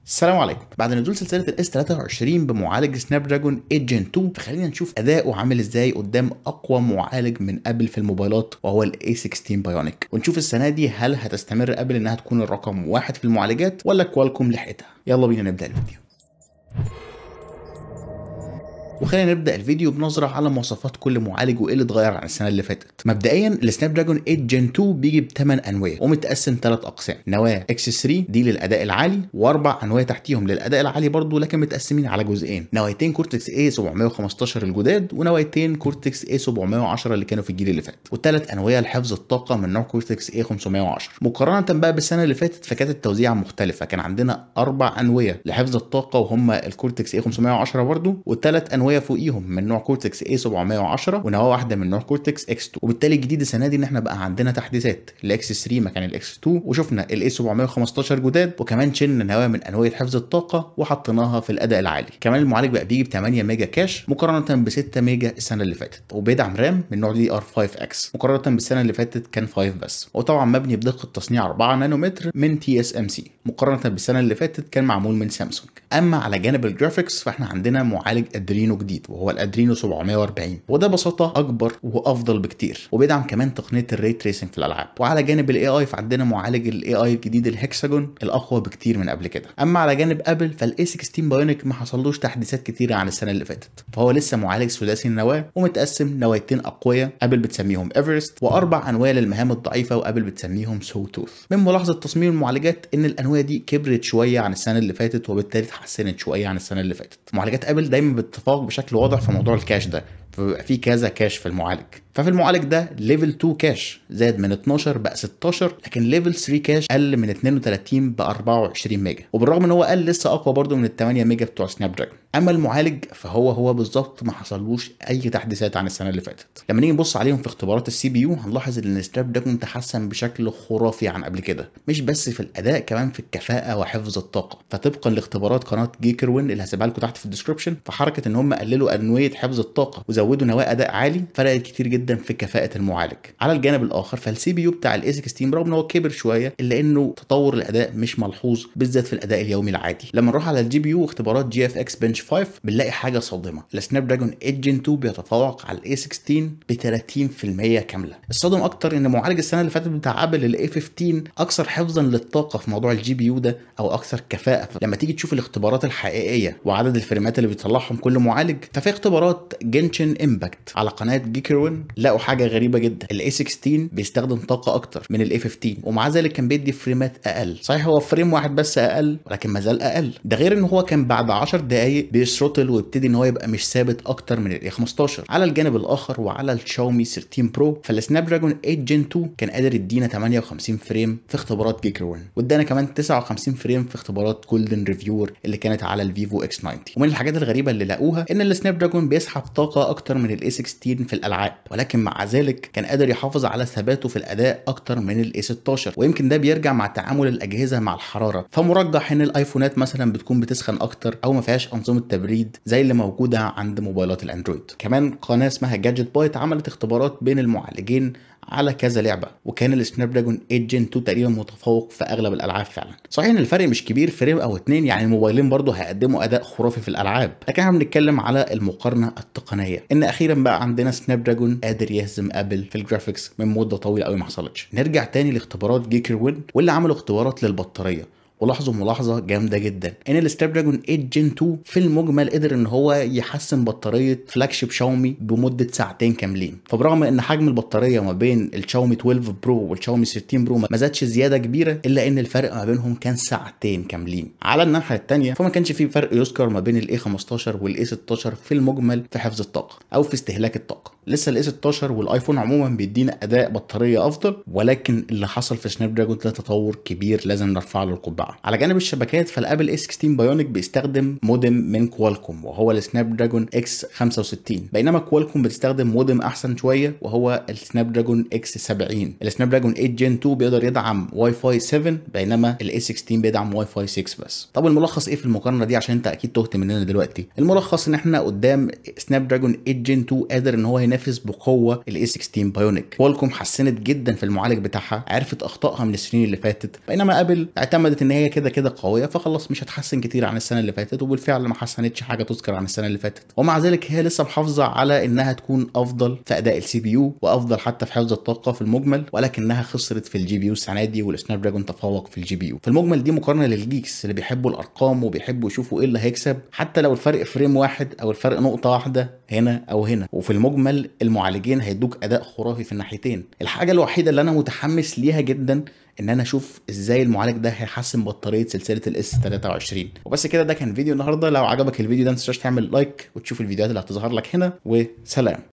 السلام عليكم. بعد نزول سلسله الاس 23 بمعالج سناب دراجون 8 جن 2، فخلينا نشوف اداؤه عامل ازاي قدام اقوى معالج من ابل في الموبايلات وهو الاي 16 بايونيك، ونشوف السنه دي هل هتستمر ابل انها تكون الرقم واحد في المعالجات ولا كوالكوم لحقتها. يلا بينا نبدا الفيديو. وخلينا نبدا الفيديو بنظره على مواصفات كل معالج وايه اللي اتغير عن السنه اللي فاتت. مبدئيا السناب دراجون 8 جن 2 بيجي بثمان انويه ومتقسم ثلاث اقسام: نواه اكس 3 دي للاداء العالي، واربع انويه تحتيهم للاداء العالي برضه لكن متقسمين على جزئين: نوايتين كورتكس اي 715 الجداد ونوايتين كورتكس اي 710 اللي كانوا في الجيل اللي فات، والثلاث انويه لحفظ الطاقه من نوع كورتكس اي 510. مقارنه بقى بالسنه اللي فاتت فكانت التوزيع مختلفه، كان عندنا اربع انويه لحفظ الطاقه وهم الكورتكس اي 510 برضه، والثلاث انويه فوقيهم من نوع كورتكس اي 710 ونواه واحده من نوع كورتكس اكس 2. وبالتالي الجديد السنه دي ان احنا بقى عندنا تحديثات الاكس 3 مكان الاكس 2، وشفنا الاي 715 جداد، وكمان شلنا نواه من انويه حفظ الطاقه وحطيناها في الاداء العالي. كمان المعالج بقى بيجي ب 8 ميجا كاش مقارنه ب 6 ميجا السنه اللي فاتت، وبيدعم رام من نوع دي ار 5 اكس مقارنه بالسنه اللي فاتت كان 5 بس، وطبعا مبني بدقه تصنيع 4 نانومتر من تي اس ام سي مقارنه بالسنه اللي فاتت كان معمول من سامسونج. اما على جانب الجرافيكس فاحنا عندنا معالج ادرينو جديد وهو الادرينو 740، وده بساطه اكبر وافضل بكتير، وبيدعم كمان تقنيه الري تريسنج في الالعاب. وعلى جانب الاي اي فعندنا معالج الاي اي الجديد الهكساجون الاقوى بكتير من قبل كده. اما على جانب ابل فالاي 16 بايونيك ما حصلوش تحديثات كتيره عن السنه اللي فاتت، فهو لسه معالج ثلاثي النواه ومتقسم نوايتين اقوياء ابل بتسميهم ايفرست، واربع انواع للمهام الضعيفه وابل بتسميهم سو توث. من ملاحظه تصميم المعالجات ان الانواع دي كبرت شويه عن السنه اللي فاتت وبالتالي اتحسنت شويه عن السنه اللي فاتت. معالجات ابل دايما بتتفوق بشكل واضح في موضوع الكاش ده، فبيبقى في كذا كاش في المعالج. ففي المعالج ده ليفل 2 كاش زاد من 12 بقى 16، لكن ليفل 3 كاش قل من 32 ب 24 ميجا، وبالرغم ان هو قل لسه اقوى برضه من ال 8 ميجا بتوع سناب دراجون. اما المعالج فهو بالظبط ما حصلوش اي تحديثات عن السنه اللي فاتت. لما نيجي نبص عليهم في اختبارات السي بي يو هنلاحظ ان سناب دراجون تحسن بشكل خرافي عن قبل كده، مش بس في الاداء كمان في الكفاءه وحفظ الطاقه. فطبقا لاختبارات قناه جيكر وين اللي هسيبها لكم تحت في الديسكربشن، فحركه ان هم قللوا انويه حفظ الطاقه وزودوا نواه اداء عالي فرقت كتير جدا في كفاءه المعالج. على الجانب الاخر فالسي بي يو بتاع الاي 16 برغم ان هو كبر شويه الا انه تطور الاداء مش ملحوظ بالذات في الاداء اليومي العادي. لما نروح على الجي بي يو واختبارات جي اف اكس بنش 5 بنلاقي حاجه صادمه: السناب دراجون 8 جن 2 بيتفوق على الاي 16 ب 30% كامله. الصادم اكتر ان معالج السنه اللي فاتت بتاع ابل الاي 15 اكثر حفظا للطاقه في موضوع الجي بي يو ده او اكثر كفاءه. لما تيجي تشوف الاختبارات الحقيقيه وعدد الفريمات اللي بيطلعهم كل معالج، ففي اختبارات جنشن امباكت على قناه جيكروين لقوا حاجه غريبه جدا: الاي 16 بيستخدم طاقه اكتر من الاي 15 ومع ذلك كان بيدي فريمات اقل. صحيح هو فريم واحد بس اقل ولكن ما زال اقل. ده غير ان هو كان بعد 10 دقائق بيثروتل ويبتدي ان هو يبقى مش ثابت اكتر من الاي 15. على الجانب الاخر وعلى الشاومي 13 برو فالسناب دراجون 8 جن 2 كان قادر يدينا 58 فريم في اختبارات جيكروين، وادانا كمان 59 فريم في اختبارات جولدن ريفيور اللي كانت على الفيفو اكس 90. ومن الحاجات الغريبه اللي لقوها ان السناب دراجون بيسحب طاقه اكتر من الاي 16 في الالعاب، ولكن مع ذلك كان قادر يحافظ على ثباته في الاداء اكتر من الاي 16، ويمكن ده بيرجع مع تعامل الاجهزه مع الحراره. فمرجح ان الايفونات مثلا بتكون بتسخن اكتر او ما فيهاش انظمه تبريد زي اللي موجوده عند موبايلات الاندرويد. كمان قناه اسمها جادجت بايت عملت اختبارات بين المعالجين على كذا لعبه، وكان السناب دراجون 8 جن 2 تقريبا متفوق في اغلب الالعاب فعلا. صحيح ان الفرق مش كبير فريم او اتنين، يعني الموبايلين برضه هيقدموا اداء خرافي في الالعاب، لكن احنا بنتكلم على المقارنه التقنيه ان اخيرا بقى عندنا سناب دراجون قادر يهزم ابل في الجرافيكس من مده طويله قوي ما حصلتش. نرجع تاني لاختبارات جيكر وين واللي عملوا اختبارات للبطاريه، ولاحظوا ملاحظه جامده جدا ان السناب دراجون 8 جن 2 في المجمل قدر ان هو يحسن بطاريه فلاج شيب شاومي بمده ساعتين كاملين. فبرغم ان حجم البطاريه ما بين الشاومي 12 برو والشاومي 13 برو ما زادش زياده كبيره الا ان الفرق ما بينهم كان ساعتين كاملين. على الناحيه الثانيه فما كانش في فرق يذكر ما بين الاي 15 والاي 16 في المجمل في حفظ الطاقه او في استهلاك الطاقه. لسه الاي 16 والايفون عموما بيدينا اداء بطاريه افضل، ولكن اللي حصل في سناب دراجون ده تطور كبير لازم نرفع له القبعه. على جانب الشبكات فالابل اي 16 بايونيك بيستخدم مودم من كوالكوم وهو السناب دراجون اكس 65، بينما كوالكوم بتستخدم مودم احسن شويه وهو السناب دراجون اكس 70. السناب دراجون 8 جن 2 بيقدر يدعم واي فاي 7 بينما الاي 16 بيدعم واي فاي 6 بس. طب الملخص ايه في المقارنه دي عشان انت اكيد تهت مننا دلوقتي؟ الملخص ان احنا قدام سناب دراجون 8 جن 2 قادر ان هو ينافس بقوه الاي 16 بايونيك. كوالكوم حسنت جدا في المعالج بتاعها، عرفت اخطائها من السنين اللي فاتت، بينما ابل اعتمدت ان هي كده كده قويه، فخلاص مش هتحسن كتير عن السنه اللي فاتت، وبالفعل ما حسنتش حاجه تذكر عن السنه اللي فاتت. ومع ذلك هي لسه محافظه على انها تكون افضل في اداء السي بي يو وافضل حتى في حفظ الطاقه في المجمل، ولكنها خسرت في الجي بي يو السنه دي، والسناب دراجون تفوق في الجي بي يو. في المجمل دي مقارنه للجيكس اللي بيحبوا الارقام وبيحبوا يشوفوا ايه اللي هيكسب، حتى لو الفرق فريم واحد او الفرق نقطه واحده هنا او هنا. وفي المجمل المعالجين هيدوك اداء خرافي في الناحيتين. الحاجه الوحيده اللي انا متحمس ليها جدا ان انا اشوف ازاي المعالج ده هيحسن بطاريه سلسله الاس 23. وبس كده، ده كان فيديو النهارده. لو عجبك الفيديو ده ما تنساش تعمل لايك وتشوف الفيديوهات اللي هتظهر لك هنا، وسلام.